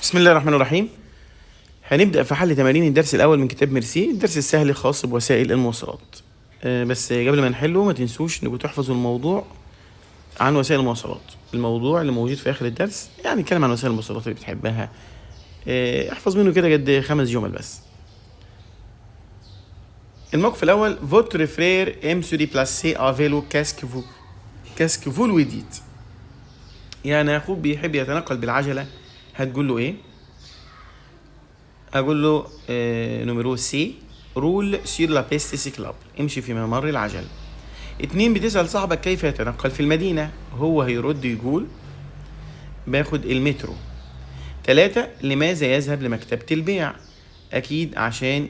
بسم الله الرحمن الرحيم. هنبدأ في حل تمارين الدرس الأول من كتاب ميرسي، الدرس السهل خاص بوسائل المواصلات. بس قبل ما نحله ما تنسوش انكم تحفظوا الموضوع عن وسائل المواصلات. الموضوع اللي موجود في آخر الدرس يعني اتكلم عن وسائل المواصلات اللي بتحبها. احفظ منه كده قد 5 جمل بس. الموقف الأول: Votre frère aime se déplacer à vélo, qu'est-ce que vous lui dites؟ يعني أخوك بيحب يتنقل بالعجلة، هتقول له إيه؟ اقول له نمرو سي رول سير لا بيست سيكلاب، امشي في ممر العجل. 2 بتسأل صاحبك كيف يتنقل في المدينة، هو هيرد يقول باخد المترو. 3 لماذا يذهب لمكتبة البيع؟ اكيد عشان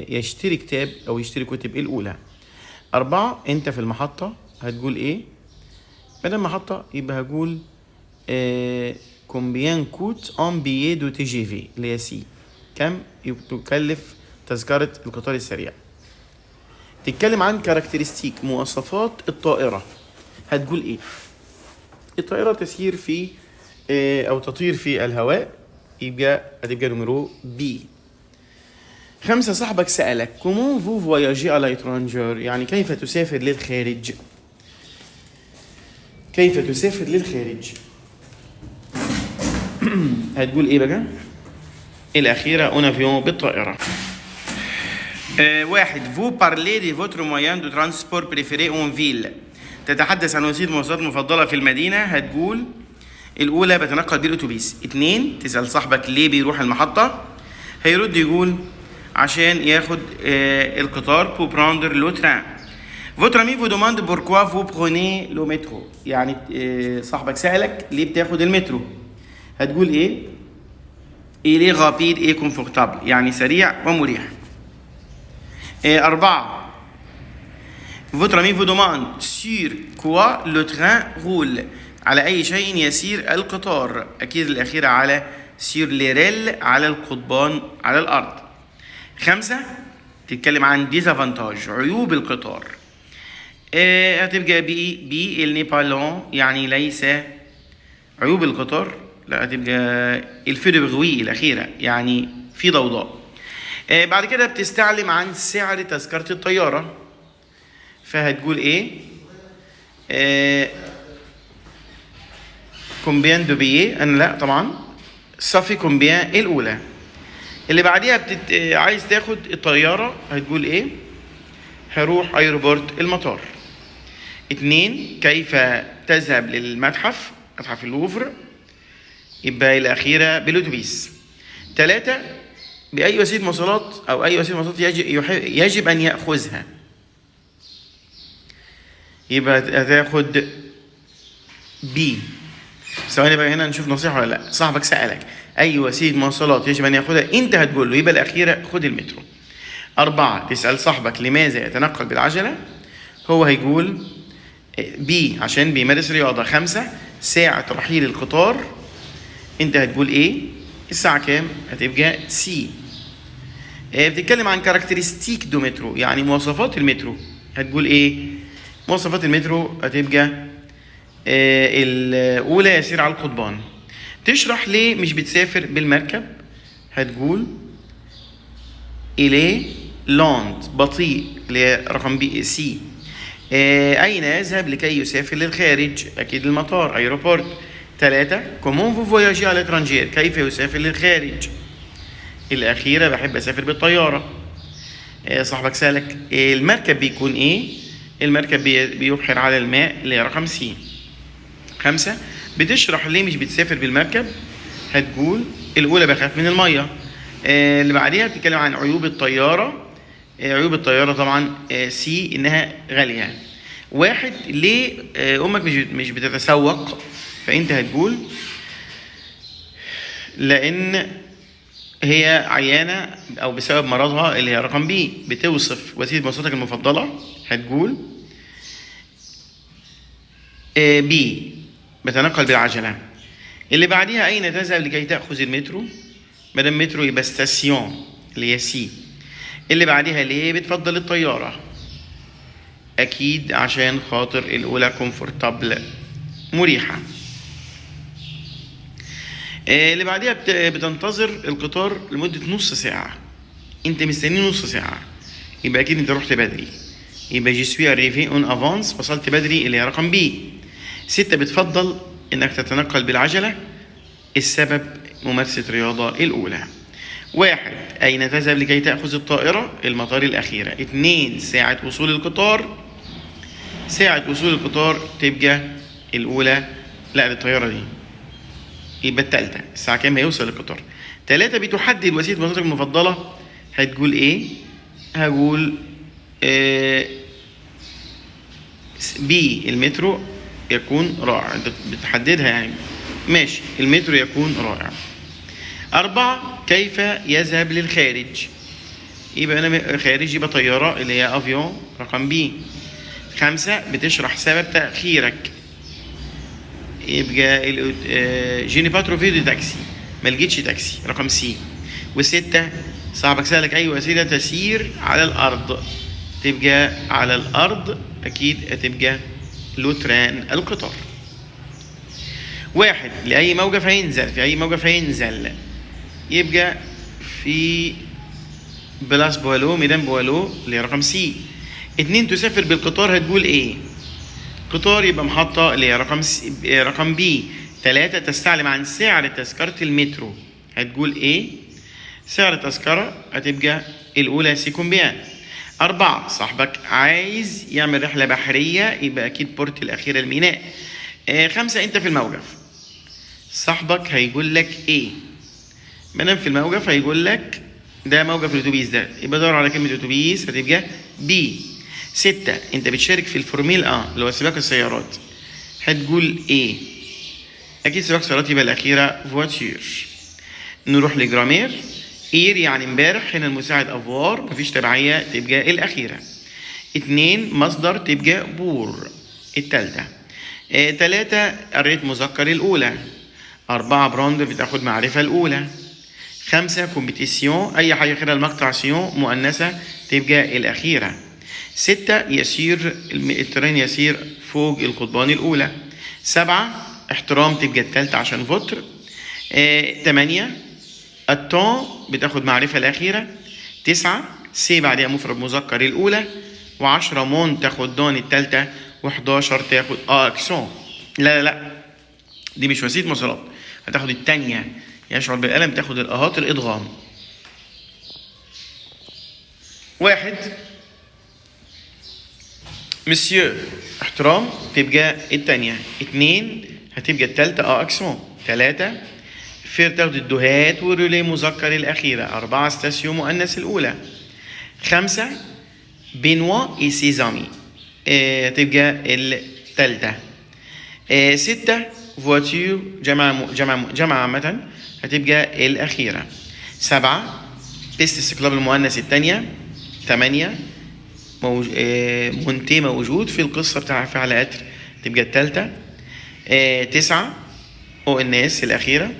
يشتري كتاب او يشتري كتب الأولى. 4 انت في المحطة، هتقول ايه؟ مادام محطة يبقى هقول كومبيان كوت ان بيي دو تي جي في اللي هي سي، كم تكلف تذكرة القطار السريع. تتكلم عن كاركترستيك مواصفات الطائرة، هتقول ايه؟ الطائرة تسير في او تطير في الهواء، هتبقى نمرو بي. 5 صاحبك سألك كومون فو فواياجي على l'étranger، يعني كيف تسافر للخارج؟ كيف تسافر للخارج؟ هتقول ايه بقى؟ الأخيرة اون افيون بالطائرة. 1 vous parlez de votre moyen de transport préféré en ville، تتحدث عن وسيلة المواصلات المفضلة في المدينة، هتقول الأولى بتنقل بالأتوبيس. 2 تسأل صاحبك ليه بيروح المحطة، هيرد يقول عشان ياخد القطار pour prendre le train. Votre ami vous demande pourquoi vous prenez le métro، يعني صاحبك سألك ليه بتاخد المترو، هتقول ايه؟ il est rapide et confortable، يعني سريع ومريح. 4 votre ami vous demande sur quoi le train roule، على أي شيء يسير القطار، أكيد الأخيرة على sur les rails، على القضبان على الأرض. 5 تتكلم عن disavantage، عيوب القطار، هتبقى بي il n'est pas long، يعني ليس عيوب القطار، لا هتبقى الفي دو بغوي الأخيرة، يعني في ضوضاء. بعد كده بتستعلم عن سعر تذكرة الطيارة، فهتقول ايه؟ كومبيان دو بيي، انا لا طبعا صافي كومبيان الاولى. اللي بعديها عايز تاخد الطيارة، هتقول ايه؟ هروح ايروبورت المطار. 2 كيف تذهب للمتحف، متحف اللوفر، يبقى الأخيرة بالأتوبيس. 3 بأي وسيلة مواصلات أو أي وسيلة مواصلات يجب أن يأخذها، يبقى هتاخد بي. ثواني بقى هنا نشوف نصيحة ولا لا. صاحبك سألك أي وسيلة مواصلات يجب أن يأخذها، أنت هتقول له يبقى الأخيرة خد المترو. 4 تسأل صاحبك لماذا يتنقل بالعجلة، هو هيقول بي عشان بيمارس رياضة. 5 ساعة رحيل القطار، أنت هتقول إيه؟ الساعة كام؟ هتبقى سي. بتتكلم عن كاركترستيك دو مترو، يعني مواصفات المترو، هتقول ايه؟ مواصفات المترو هتبقى الأولى يسير على القضبان. تشرح ليه مش بتسافر بالمركب، هتقول إليه لاند بطيء، اللي رقم بي سي. أين يذهب لكي يسافر للخارج، أكيد المطار أيروبورت. 3 كومون فو فواياجي على l'étranger، كيف يسافر للخارج. الأخيرة بحب أسافر بالطيارة. صاحبك سألك المركب بيكون إيه، المركب بيبحر على الماء، اللي هي رقم سي. 5 بتشرح ليه مش بتسافر بالمركب، هتقول الأولى بخاف من المية. اللي بعديها بتتكلم عن عيوب الطيارة، عيوب الطيارة طبعا سي إنها غالية. 1 ليه أمك مش بتتسوق، فأنت هتقول لأن هي عيانة أو بسبب مرضها، اللي هي رقم بي. بتوصف وسيلة مواصلاتك المفضلة، هتقول بي بتنقل بالعجلة. اللي بعديها أين تذهب لكي تأخذ المترو، مادام مترو يبقى ستاسيون اللي هي سي. اللي بعديها ليه بتفضل الطيارة، أكيد عشان خاطر الأولى كومفورتابل مريحة. اللي بعديها بتنتظر القطار لمدة نص ساعة. انت مستني نص ساعة، يبقى اكيد انت رحت بدري، يبقى جي سوي اريفي اون افانس، وصلت بدري، اللي هي رقم بي. 6 بتفضل انك تتنقل بالعجلة، السبب ممارسة رياضة الأولى. 1 أين تذهب لكي تأخذ الطائرة؟ المطار الأخيرة. 2 ساعة وصول القطار، ساعة وصول القطار تبقى الأولى، لا الطيارة دي يبقى التالتة، الساعة كام هيوصل القطار. 3 بتحدد وسيلة مواصلاتك المفضلة، هتقول إيه؟ هقول بي المترو يكون رائع، انت بتحددها يعني، ماشي المترو يكون رائع. 4 كيف يذهب للخارج؟ يبقى أنا خارج يبقى طيارة اللي هي أفيون، رقم بي. 5 بتشرح سبب تأخيرك، يبقى جيني با تروفي دو تاكسي، ما لقيتش تاكسي، رقم سي. و6 صاحبك سألك أي وسيلة تسير على الأرض، تبقى على الأرض أكيد هتبقى لو تران، القطار. 1 لأي موقف هينزل، في أي موقف هينزل يبقى في بلاس بوالو، ميدان بوالو اللي هي رقم سي. 2 تسافر بالقطار، هتقول ايه؟ قطار يبقى محطة اللي هي رقم بي. 3 تستعلم عن سعر تذكرة المترو، هتقول ايه؟ سعر التذكرة هتبقى الأولى سي كومبيان. 4 صاحبك عايز يعمل رحلة بحرية، يبقى أكيد بورت الأخيرة الميناء. 5 أنت في الموقف، صاحبك هيقول لك ايه؟ مادام في الموقف هيقول لك ده موقف الاتوبيس ده، يبقى دور على كلمة اتوبيس، هتبقى بي. 6 انت بتشارك في الفورميل اللي هو سباق السيارات، هتقول ايه؟ اكيد سباق السيارات يبقى الاخيرة فواتير. نروح لجرامير. اير يعني امبارح، هنا المساعد افوار، مفيش تبعية، تبقى الاخيرة. 2 مصدر، تبقى بور، التالتة. 3 قريت مذكر الأولى. 4 براند بتاخد معرفة الأولى. 5 كومبيتيسيون، أي حاجة آخرها المقطع سيون مؤنثة، تبقى الأخيرة. 6 يسير الترين، يسير فوق القضبان الأولى. 7 احترام، تبقى التالتة عشان فوتر. 8 التون بتاخد معرفة الأخيرة. 9 سي بعدها مفرد مذكر الأولى. و10 مون تاخد دون التالتة. و11 تاخد اكسون. لا دي مش وسيلة مواصلات، هتاخد التانية، يشعر بالألم، تاخد الأهات الإدغام. 1 مسيو احترام، تبقى التانية. 2 هتبقى التالتة اكسون. 3 فير تاخد الدهات ورولي مذكر الأخيرة. 4 ستاسيون مؤنث الأولى. 5 بينوا اي سيزامي، تبقى التالتة. 6 فواتير جمع عامة، هتبقى الأخيرة. 7 بيست استقلاب المؤنث الثانية. 8 مونتي موجود في القصة بتاع فعل قتل، تبقى الثالثة. 9 او الناس الأخيرة.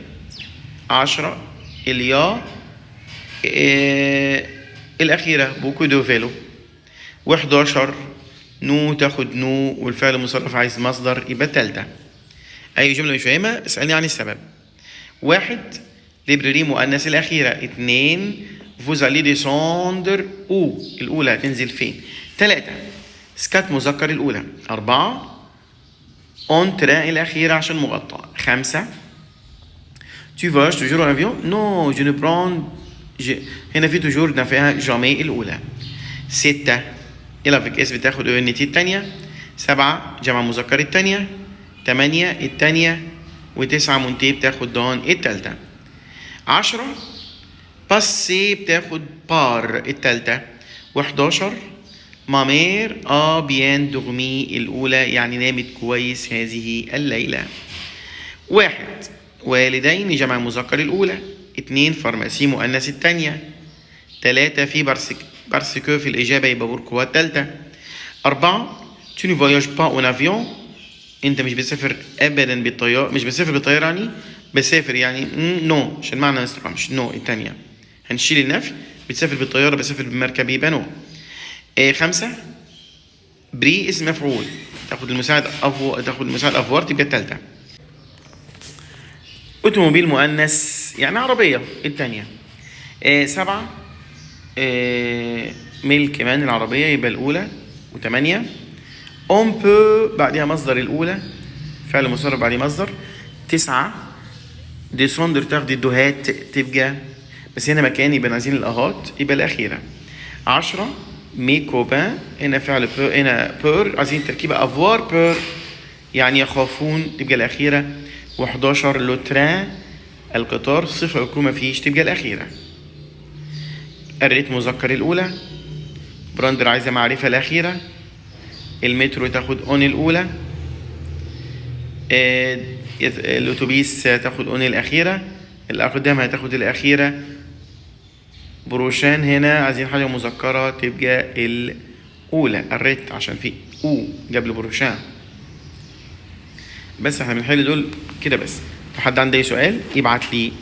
10 اليا الأخيرة بوكو دو فيلو. 11 نو تاخد نو والفعل المصرف عايز مصدر، يبقى الثالثة. أي جملة مش فاهمها اسألني عن السبب. 1 ليبراري مؤنث الأخيرة. 2 vous allez descendre où، الأولى هتنزل فين. 3 سكات مذكر الأولى. 4 on train الأخيرة عشان مغطى. 5 tu voyages toujours en avion. non je ne prends هنا في toujours نفيها jamais الأولى. 6 يلا فيك اس بتاخد النتي الثانية. 7 جمع مذكر الثانية. 8 الثانية. و9 مونتي بتاخد دون الثالثة. 10 باسي بتاخد بار الثالثة. و11 مامير بيان دغمي الأولى، يعني نامت كويس هذه الليلة. 1 والدين جمع مذكر الأولى. 2 فارماسي مؤنث الثانية. 3 في بارسكو في الإجابة يبقى بوركوا الثالثة. 4 tu ne voyages pas en avion، أنت مش بتسافر أبدا بالطيارة، مش بتسافر بالطيارة يعني بسافر يعني نو، عشان معنى نستقامش نو الثانية، هنشيل النفي، بتسافر بالطيارة بسافر بالمركب يبقى نو. 5 بري اسم مفعول، تاخد المساعد أفوار تبقى الثالثة. أوتوموبيل مؤنث يعني عربية. التانية 7 ميل كمان العربية يبقى الأولى. و8 on peut بعدها مصدر الأولى، فعل مصرف بعديه مصدر. 9 descendre تاخد الدهات تبقى، بس هنا مكان يبقى عايزين الأهات يبقى الأخيرة. 10 مي كوبان هنا فعل بور، هنا بور عايزين تركيبة افوار بور يعني يخافون تبقى الأخيرة. و11 لو تران القطار صفر يكون ما فيش تبقى الأخيرة. الريت مذكر الأولى. براندر عايزة معرفة الأخيرة. المترو تاخد اون الأولى. الأتوبيس تاخد اون الأخيرة. الأقدام هتاخد الأخيرة. بروشان هنا عايزين حاجة مذكرة تبقى الأولى. الريت عشان في أو قبل بروشان. بس احنا بنحل دول كده بس. لو حد عنده أي سؤال يبعت لي